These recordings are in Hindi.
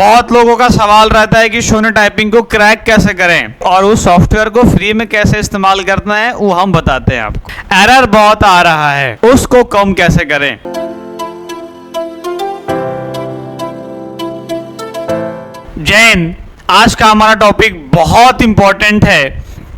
बहुत लोगों का सवाल रहता है कि शून्य टाइपिंग को क्रैक कैसे करें और उस सॉफ्टवेयर को फ्री में कैसे इस्तेमाल करना है वो हम बताते हैं आपको। एरर बहुत आ रहा है, उसको कम कैसे करें। जैन, आज का हमारा टॉपिक बहुत इंपॉर्टेंट है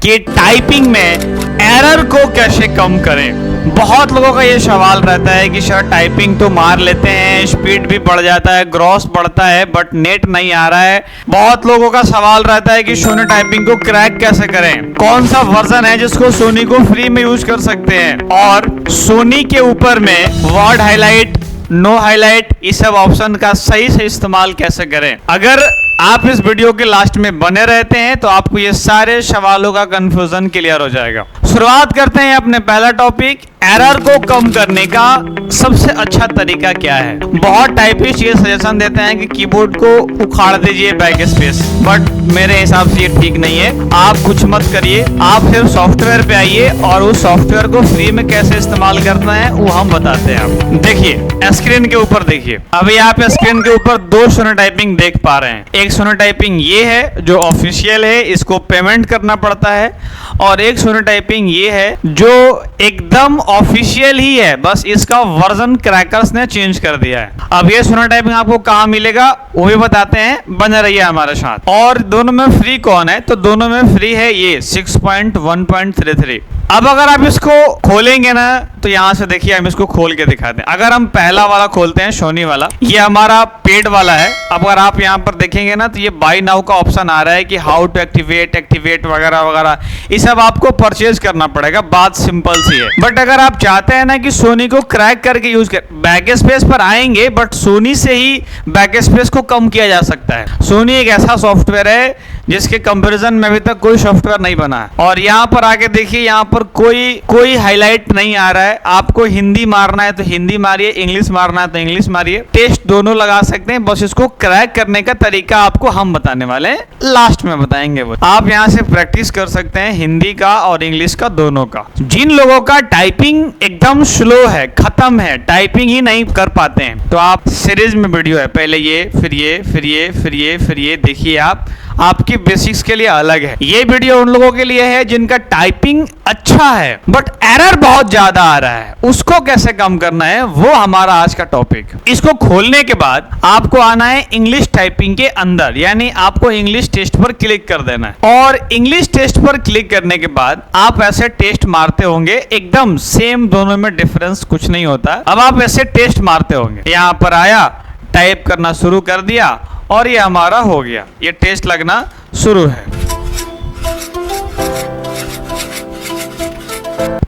कि टाइपिंग में एरर को कैसे कम करें। बहुत लोगों का ये सवाल रहता है कि सर टाइपिंग तो मार लेते हैं, स्पीड भी बढ़ जाता है, ग्रॉस बढ़ता है, बट नेट नहीं आ रहा है। बहुत लोगों का सवाल रहता है कि सोनी टाइपिंग को क्रैक कैसे करें, कौन सा वर्जन है जिसको सोनी को फ्री में यूज कर सकते हैं, और सोनी के ऊपर में वर्ड हाईलाइट, नो हाईलाइट, इस सब ऑप्शन का सही से इस्तेमाल कैसे करें। अगर आप इस वीडियो के लास्ट में बने रहते हैं तो आपको ये सारे सवालों का कंफ्यूजन क्लियर हो जाएगा। शुरुआत करते हैं अपने पहला टॉपिक, एरर को कम करने का सबसे अच्छा तरीका क्या है। बहुत टाइपिस्ट ये सजेशन देते हैं कि कीबोर्ड को उखाड़ दीजिए बैक स्पेस, बट मेरे हिसाब से ये ठीक नहीं है। आप कुछ मत करिए, आप सिर्फ सॉफ्टवेयर पे आइए और उस सॉफ्टवेयर को फ्री में कैसे इस्तेमाल करना है वो हम बताते हैं। आप देखिए स्क्रीन के ऊपर, देखिए अभी आप स्क्रीन के ऊपर दो सोनी टाइपिंग देख पा रहे हैं। एक सोनी टाइपिंग ये है जो ऑफिशियल है, इसको पेमेंट करना पड़ता है, और एक सोनी टाइपिंग ये है जो एकदम ऑफिशियल ही है, बस इसका वर्जन क्रैकर्स ने चेंज कर दिया है। अब ये सोनी टाइपिंग आपको कहाँ मिलेगा वो भी बताते हैं, बने रहिए हमारे साथ। और दोनों में फ्री कौन है, तो दोनों में फ्री है ये 6.1.33। अब अगर आप इसको खोलेंगे ना तो यहाँ से देखिए, हम इसको खोल के दिखाते हैं। अगर हम पहला वाला खोलते हैं सोनी वाला, ये हमारा पेड वाला है। अब अगर आप यहाँ पर देखेंगे ना तो ये बाय नाउ का ऑप्शन आ रहा है कि हाउ टू एक्टिवेट वगैरह वगैरह, ये सब आपको परचेज करना पड़ेगा। बात सिंपल सी है। बट अगर आप चाहते हैं ना कि सोनी को क्रैक करके यूज कर, बैक स्पेस पर आएंगे बट सोनी से ही बैक स्पेस को कम किया जा सकता है। सोनी एक ऐसा सॉफ्टवेयर है जिसके कंपैरिजन में अभी तक कोई सॉफ्टवेयर नहीं बना है। और यहाँ पर आके देखिए, यहाँ पर कोई हाईलाइट नहीं आ रहा है। आपको हिंदी मारना है तो हिंदी मारिए, इंग्लिश मारना है तो इंग्लिश मारिए, टेस्ट दोनों लगा सकते हैं। बस इसको क्रैक करने का तरीका आपको हम बताने वाले हैं, लास्ट में बताएंगे वो। आप यहाँ से प्रैक्टिस कर सकते हैं हिंदी का और इंग्लिश का, दोनों का। जिन लोगों का टाइपिंग एकदम स्लो है, खत्म है, टाइपिंग ही नहीं कर पाते हैं, तो आप सीरीज में वीडियो है, पहले ये, फिर ये, फिर ये, फिर ये, फिर ये, देखिए आप, आपकी बेसिक्स के लिए अलग है। ये वीडियो उन लोगों के लिए है जिनका टाइपिंग अच्छा है बट एरर बहुत ज्यादा आ रहा है, उसको कैसे कम करना है वो हमारा आज का टॉपिक। इसको खोलने के बाद आपको आना है इंग्लिश टाइपिंग के अंदर, यानी आपको इंग्लिश टेस्ट पर क्लिक कर देना है। और इंग्लिश टेस्ट पर क्लिक करने के बाद आप ऐसे टेस्ट मारते होंगे, एकदम सेम, दोनों में डिफरेंस कुछ नहीं होता। अब आप ऐसे टेस्ट मारते होंगे, यहाँ पर आया, टाइप करना शुरू कर दिया और ये हमारा हो गया, ये टेस्ट लगना शुरू है।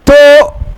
तो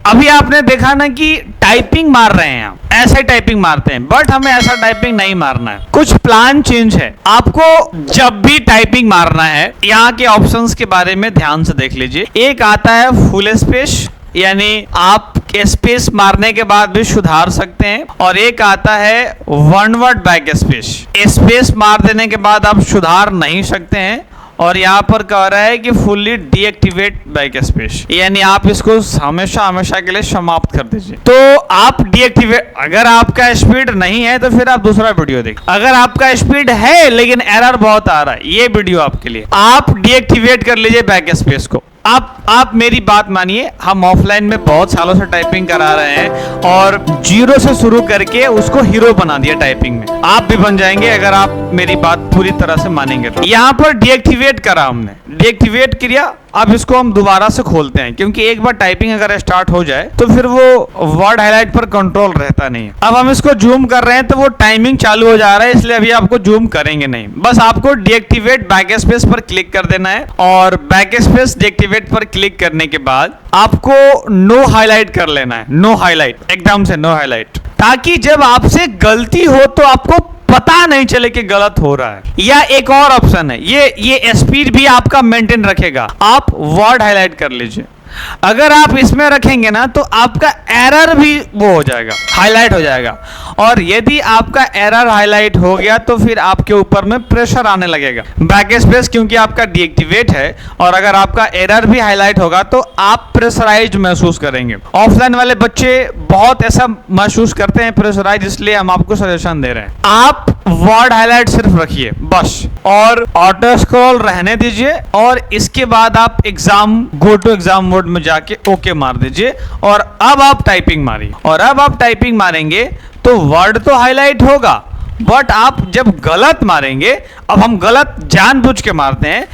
अभी आपने देखा ना कि टाइपिंग मार रहे हैं, हम ऐसे टाइपिंग मारते हैं, बट हमें ऐसा टाइपिंग नहीं मारना है। कुछ प्लान चेंज है। आपको जब भी टाइपिंग मारना है, यहाँ के ऑप्शंस के बारे में ध्यान से देख लीजिए। एक आता है फुल स्पेस, यानी आप स्पेस मारने के बाद भी सुधार सकते हैं, और एक आता है one word back space. Space मार देने के बाद आप सुधार नहीं सकते हैं, और यहाँ पर कह रहा है कि फुल्ली डीएक्टिवेट बैक स्पेस, यानी आप इसको हमेशा हमेशा के लिए समाप्त कर दीजिए। तो आप डीएक्टिवेट, अगर आपका स्पीड नहीं है तो फिर आप दूसरा वीडियो देखिए। अगर आपका स्पीड है लेकिन एरर बहुत आ रहा है, ये वीडियो आपके लिए। आप डीएक्टिवेट कर लीजिए बैक स्पेस को। आप मेरी बात मानिए, हम ऑफलाइन में बहुत सालों से टाइपिंग करा रहे हैं और जीरो से शुरू करके उसको हीरो बना दिया टाइपिंग में। आप भी बन जाएंगे अगर आप मेरी बात पूरी तरह से मानेंगे। यहाँ पर डीएक्टिवेट करा हमने, डीएक्टिवेट किया। अब इसको हम दोबारा से खोलते हैं, क्योंकि एक बार टाइपिंग अगर स्टार्ट हो जाए तो फिर वो वर्ड हाईलाइट पर कंट्रोल रहता नहीं है। अब हम इसको जूम कर रहे हैं तो वो टाइमिंग चालू हो जा रहा है, इसलिए अभी आपको जूम करेंगे नहीं। बस आपको डीएक्टिवेट बैक स्पेस पर क्लिक कर देना है, और बैक स्पेस डीएक्टिवेट पर क्लिक करने के बाद आपको नो हाईलाइट कर लेना है। नो हाईलाइट, एकदम से नो हाईलाइट, ताकि जब आपसे गलती हो तो आपको पता नहीं चले कि गलत हो रहा है। या एक और ऑप्शन है, ये स्पीड भी आपका मेंटेन रखेगा। आप वर्ड हाईलाइट कर लीजिए, अगर आप इसमें रखेंगे ना तो आपका एरर भी वो हो जाएगा, हाईलाइट हो जाएगा। और यदि आपका एरर हाईलाइट हो गया तो फिर आपके ऊपर में प्रेशर आने लगेगा। बैक स्पेस क्योंकि आपका डीएक्टिवेट है, और अगर आपका एरर भी हाईलाइट होगा तो आप प्रेशराइज्ड महसूस करेंगे। ऑफलाइन वाले बच्चे बहुत ऐसा महसूस करते हैं प्रेशराइज, इसलिए हम आपको सजेशन दे रहे हैं आप वर्ड हाईलाइट सिर्फ रखिए बस, और ऑटो स्क्रॉल रहने दीजिए, और इसके बाद आप exam go to exam mode में जाके ओके मार दीजिए, और अब आप टाइपिंग मारिए। और अब आप टाइपिंग मारेंगे तो वर्ड तो हाईलाइट होगा, बट आप जब गलत मारेंगे, अब हम गलत जानबूझ के मारते हैं,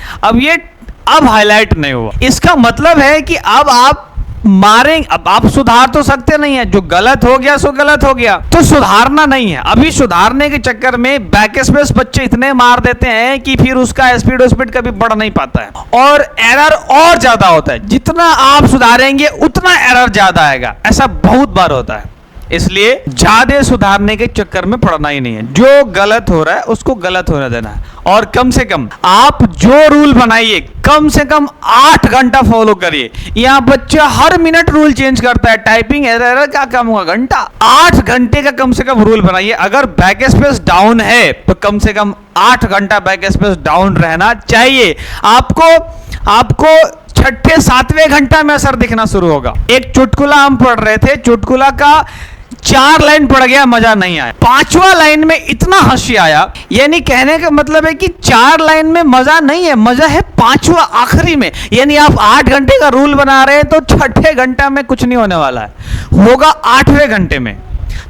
अब हाईलाइट नहीं हुआ। इसका मतलब है कि अब आप मारेंगे, अब आप सुधार तो सकते नहीं है, जो गलत हो गया सो गलत हो गया, तो सुधारना नहीं है। अभी सुधारने के चक्कर में बैक स्पेस बच्चे इतने मार देते हैं कि फिर उसका स्पीड कभी बढ़ नहीं पाता है, और एरर और ज्यादा होता है। जितना आप सुधारेंगे उतना एरर ज्यादा आएगा, ऐसा बहुत बार होता है। इसलिए ज्यादा सुधारने के चक्कर में पड़ना ही नहीं है, जो गलत हो रहा है उसको गलत होने देना है। और कम से कम आप जो रूल बनाइए कम से कम 8 घंटा फॉलो करिए। यहाँ बच्चा हर मिनट रूल चेंज करता है, टाइपिंग एरर क्या कम होगा, घंटा 8 घंटे का कम से कम रूल बनाइए। अगर बैक स्पेस डाउन है तो कम से कम 8 घंटा बैक स्पेस डाउन रहना चाहिए। आपको छठे 7वें घंटा में असर दिखना शुरू होगा। एक चुटकुला हम पढ़ रहे थे, चुटकुला का 4 लाइन पढ़ गया, मजा नहीं आया, 5वां लाइन में इतना हंसी आया। यानी कहने का मतलब है कि 4 लाइन में मजा नहीं है, मजा है 5वां आखिरी में। यानी आप 8 घंटे का रूल बना रहे हैं तो छठे घंटा में कुछ नहीं होने वाला है, होगा 8वें घंटे में।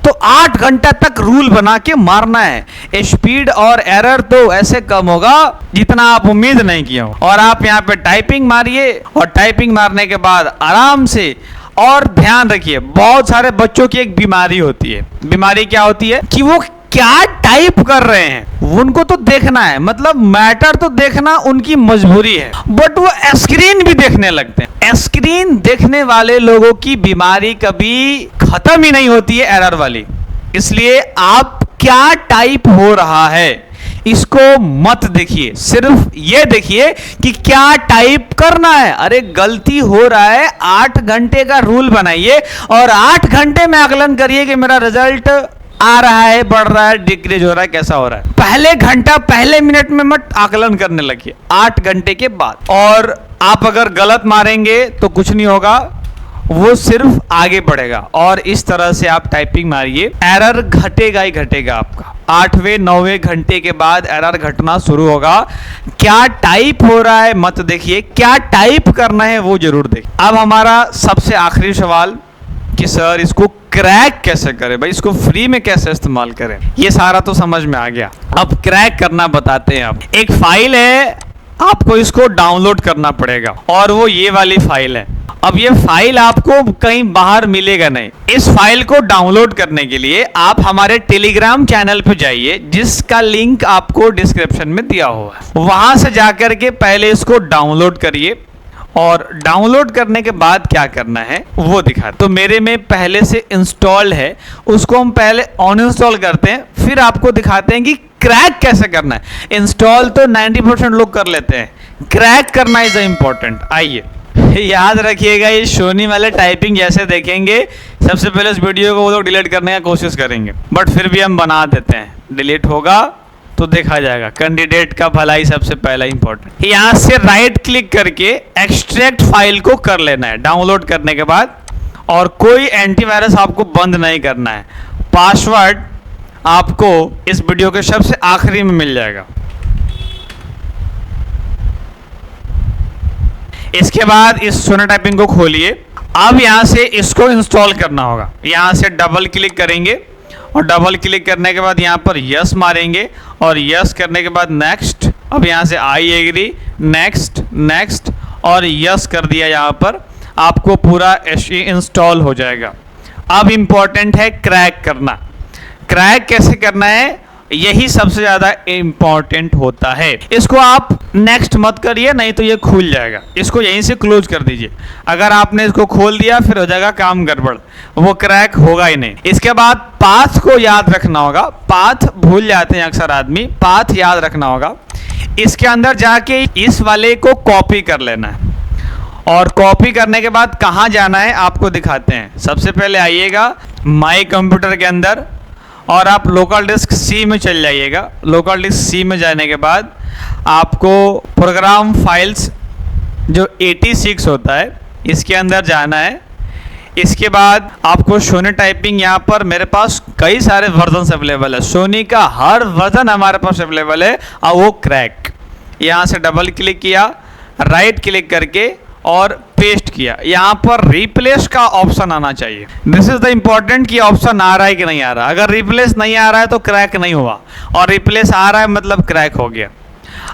तो 8 घंटा तक रूल बना के मारना है। स्पीड और एरर तो ऐसे कम होगा जितना आप उम्मीद नहीं किए हो। और आप यहाँ पे टाइपिंग मारिए, और टाइपिंग मारने के बाद आराम से, और ध्यान रखिए बहुत सारे बच्चों की एक बीमारी होती है। बीमारी क्या होती है कि वो क्या टाइप कर रहे हैं उनको तो देखना है, मतलब मैटर तो देखना उनकी मजबूरी है, बट वो स्क्रीन भी देखने लगते हैं। स्क्रीन देखने वाले लोगों की बीमारी कभी खत्म ही नहीं होती है, एरर वाली। इसलिए आप क्या टाइप हो रहा है इसको मत देखिए, सिर्फ ये देखिए कि क्या टाइप करना है। अरे गलती हो रहा है, 8 घंटे का रूल बनाइए और 8 घंटे में आकलन करिए कि मेरा रिजल्ट आ रहा है, बढ़ रहा है, डिक्रीज हो रहा है, कैसा हो रहा है। पहले घंटा पहले मिनट में मत आकलन करने लगिए, 8 घंटे के बाद। और आप अगर गलत मारेंगे तो कुछ नहीं होगा, वो सिर्फ आगे बढ़ेगा। और इस तरह से आप टाइपिंग मारिए, एरर घटेगा ही घटेगा आपका। 8वें 9वें घंटे के बाद एरर घटना शुरू होगा। क्या टाइप हो रहा है मत देखिए, क्या टाइप करना है वो जरूर देखिए। अब हमारा सबसे आखिरी सवाल कि सर इसको क्रैक कैसे करें, भाई इसको फ्री में कैसे इस्तेमाल करें। ये सारा तो समझ में आ गया, अब क्रैक करना बताते हैं। अब एक फाइल है, आपको इसको डाउनलोड करना पड़ेगा, और वो ये वाली फाइल है। अब ये फाइल आपको कहीं बाहर मिलेगा नहीं। इस फाइल को डाउनलोड करने के लिए आप हमारे टेलीग्राम चैनल पे जाइए, जिसका लिंक आपको डिस्क्रिप्शन में दिया हुआ है। वहां से जाकर के पहले इसको डाउनलोड करिए, और डाउनलोड करने के बाद क्या करना है वो दिखा। तो मेरे में पहले से इंस्टॉल है, उसको हम पहले अनइंस्टॉल करते हैं, फिर आपको दिखाते हैं कि क्रैक कैसे करना है। इंस्टॉल तो 90% लोग कर लेते हैं, क्रैक करना इज इम्पोर्टेंट। आइए याद रखिएगा, ये शोनी वाले टाइपिंग जैसे देखेंगे, सबसे पहले इस वीडियो को वो लोग डिलीट करने का कोशिश करेंगे, बट फिर भी हम बना देते हैं। डिलीट होगा तो देखा जाएगा, कैंडिडेट का भलाई सबसे पहला इंपॉर्टेंट। यहाँ से राइट क्लिक करके एक्सट्रैक्ट फाइल को कर लेना है डाउनलोड करने के बाद, और कोई एंटीवायरस आपको बंद नहीं करना है। पासवर्ड आपको इस वीडियो के सबसे आखिरी में मिल जाएगा। इसके बाद इस सोना टाइपिंग को खोलिए। अब यहाँ से इसको इंस्टॉल करना होगा। यहाँ से डबल क्लिक करेंगे, और डबल क्लिक करने के बाद यहाँ पर यस मारेंगे, और यस करने के बाद नेक्स्ट। अब यहाँ से आई एग्री, नेक्स्ट नेक्स्ट, और यस कर दिया। यहाँ पर आपको पूरा इंस्टॉल हो जाएगा। अब इम्पॉर्टेंट है क्रैक करना। क्रैक कैसे करना है यही सबसे ज़्यादा इम्पॉर्टेंट होता है। इसको आप नेक्स्ट मत करिए, नहीं तो ये खुल जाएगा। इसको यहीं से क्लोज कर दीजिए। अगर आपने इसको खोल दिया फिर हो जाएगा काम गड़बड़, वो क्रैक होगा ही नहीं। इसके बाद पाथ को याद रखना होगा। पाथ भूल जाते हैं अक्सर आदमी, पाथ याद रखना होगा। इसके अंदर जाके इस वाले को कॉपी कर लेना है, और कॉपी करने के बाद कहाँ जाना है आपको दिखाते हैं। सबसे पहले आइएगा माई कंप्यूटर के अंदर और आप लोकल डिस्क सी में चल जाइएगा। लोकल डिस्क सी में जाने के बाद आपको प्रोग्राम फाइल्स जो 86 होता है इसके अंदर जाना है। इसके बाद आपको सोनी टाइपिंग, यहाँ पर मेरे पास कई सारे वर्जन अवेलेबल है, सोनी का हर वर्जन हमारे पास अवेलेबल है। और वो क्रैक, यहाँ से डबल क्लिक किया, राइट क्लिक करके और पेस्ट किया। यहाँ पर रिप्लेस का ऑप्शन आना चाहिए। दिस इज द इम्पोर्टेंट कि ऑप्शन आ रहा है कि नहीं आ रहा। अगर रिप्लेस नहीं आ रहा है तो क्रैक नहीं हुआ, और रिप्लेस आ रहा है मतलब क्रैक हो गया।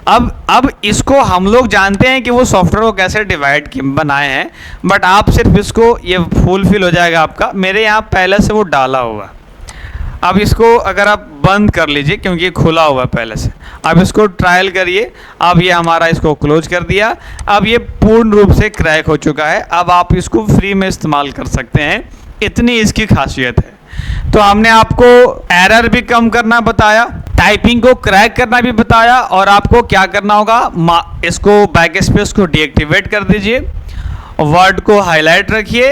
अब इसको हम लोग जानते हैं कि वो सॉफ्टवेयर को कैसे डिवाइड बनाए हैं, बट आप सिर्फ इसको ये फुलफिल हो जाएगा आपका। मेरे यहाँ पहले से वो डाला हुआ। अब इसको अगर आप बंद कर लीजिए क्योंकि ये खुला हुआ है पहले से। अब इसको ट्रायल करिए। अब ये हमारा इसको क्लोज कर दिया। अब ये पूर्ण रूप से क्रैक हो चुका है। अब आप इसको फ्री में इस्तेमाल कर सकते हैं, इतनी इसकी खासियत है। तो हमने आपको एरर भी कम करना बताया, टाइपिंग को क्रैक करना भी बताया, और आपको क्या करना होगा, इसको बैक स्पेस को डीएक्टिवेट कर दीजिए, वर्ड को हाईलाइट रखिए,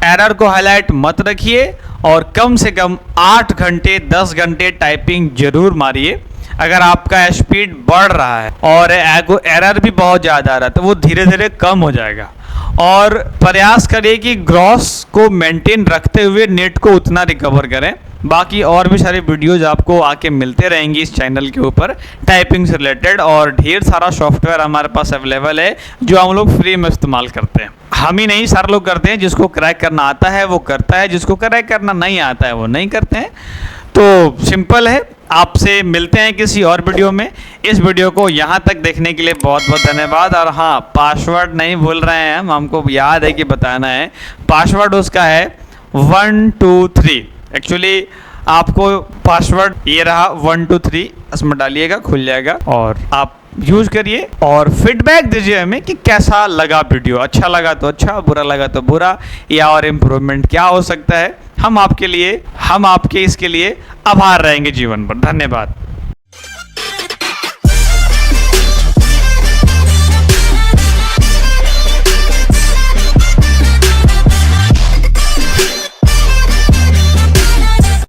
एरर को हाईलाइट मत रखिए, और कम से कम 8 घंटे 10 घंटे टाइपिंग जरूर मारिए। अगर आपका स्पीड बढ़ रहा है और एरर भी बहुत ज़्यादा आ रहा है तो वो धीरे धीरे कम हो जाएगा। और प्रयास करिए कि ग्रॉस को मेंटेन रखते हुए नेट को उतना रिकवर करें। बाकी और भी सारे वीडियोज आपको आके मिलते रहेंगी इस चैनल के ऊपर टाइपिंग से रिलेटेड, और ढेर सारा सॉफ्टवेयर हमारे पास अवेलेबल है जो हम लोग फ्री में इस्तेमाल करते हैं। हम ही नहीं, सारे लोग करते हैं। जिसको क्रैक करना आता है वो करता है, जिसको क्रैक करना नहीं आता है वो नहीं करते हैं। तो सिंपल है। आपसे मिलते हैं किसी और वीडियो में। इस वीडियो को यहाँ तक देखने के लिए बहुत बहुत धन्यवाद। और हाँ, पासवर्ड नहीं भूल रहे हैं हमको याद है कि बताना है। पासवर्ड उसका है 123। एक्चुअली आपको पासवर्ड ये रहा 123, इसमें डालिएगा, खुल जाएगा और आप यूज करिए और फीडबैक दीजिए हमें कि कैसा लगा वीडियो। अच्छा लगा तो अच्छा, बुरा लगा तो बुरा, या और इम्प्रूवमेंट क्या हो सकता है। हम आपके इसके लिए आभार रहेंगे जीवन भर। धन्यवाद।